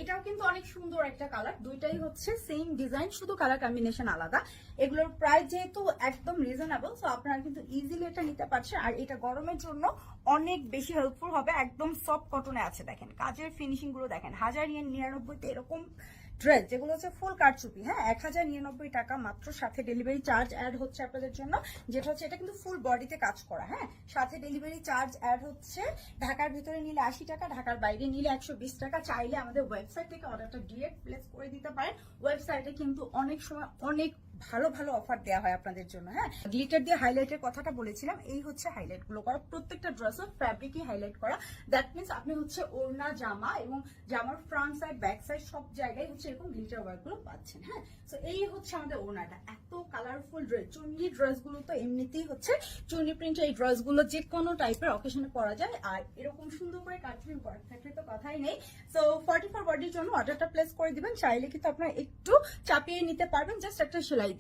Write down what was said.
এটাও কিন্তু অনেক সুন্দর একটা কালার, দুইটাই হচ্ছে সেম ডিজাইন, শুধু কালার কম্বিনেশন আলাদা। এগুলোর প্রাইস যেহেতু একদম রিজনেবল, সো আপনারা কিন্তু ইজিলি এটা নিতে পারছেন। আর এটা গরমের জন্য অনেক বেশি হেল্পফুল হবে। একদম সফট কটনে আছে, দেখেন কাজের ফিনিশিং গুলো দেখেন। 1099 এরকম ড্রেস যেগুলো হচ্ছে ফুল কারচুপি, হ্যাঁ 1099 টাকা মাত্র, সাথে ডেলিভারি চার্জ অ্যাড হচ্ছে আপনাদের জন্য, যেটা হচ্ছে এটা কিন্তু ফুল বডিতে কাজ করা, হ্যাঁ সাথে ডেলিভারি চার্জ অ্যাড হচ্ছে। ঢাকার ভিতরে নিলে 80 টাকা, ঢাকার বাইরে নিলে 120 টাকা। চাইলে আমাদের ওয়েবসাইট থেকে অর্ডারটা ডিরেক্ট প্লেস করে দিতে পারেন। ওয়েবসাইটে কিন্তু অনেক সময় অনেক ভালো ভালো অফার দেওয়া হয় আপনাদের জন্য। হ্যাঁ গ্লিটার দিয়ে হাইলাইটের কথাটা বলেছিলাম, এই হচ্ছে হাইলাইট গুলো করা, প্রত্যেকটা ড্রেসের ফ্যাব্রিকই হাইলাইট করা। দ্যাট মিনস আপনি হচ্ছে ওড়না, জামা এবং জামার ফ্রন্ট সাইড ব্যাক সাইড সব জায়গায় হচ্ছে এরকম গ্লিটার ওয়ার্ক গুলো পাচ্ছেন। হ্যাঁ তো এই হচ্ছে আমাদের ওড়নাটা, এত কালারফুল ড্রেস। চুন্নি ড্রেস গুলো তো এমনিতেই হচ্ছে চুন্নি প্রিন্টের এই ড্রেস গুলো যে কোনো টাইপের অকেশনে পরা যায়, আর এরকম সুন্দর করে কাটফিল ওয়ার্ক থাকলে তো কথাই নেই। সো 44 বডির জন্য অর্ডারটা প্লেস করে দিবেন। চাইলে কিন্তু আপনারা একটু চাপিয়ে নিতে পারবেন, জাস্ট একটা সেলাই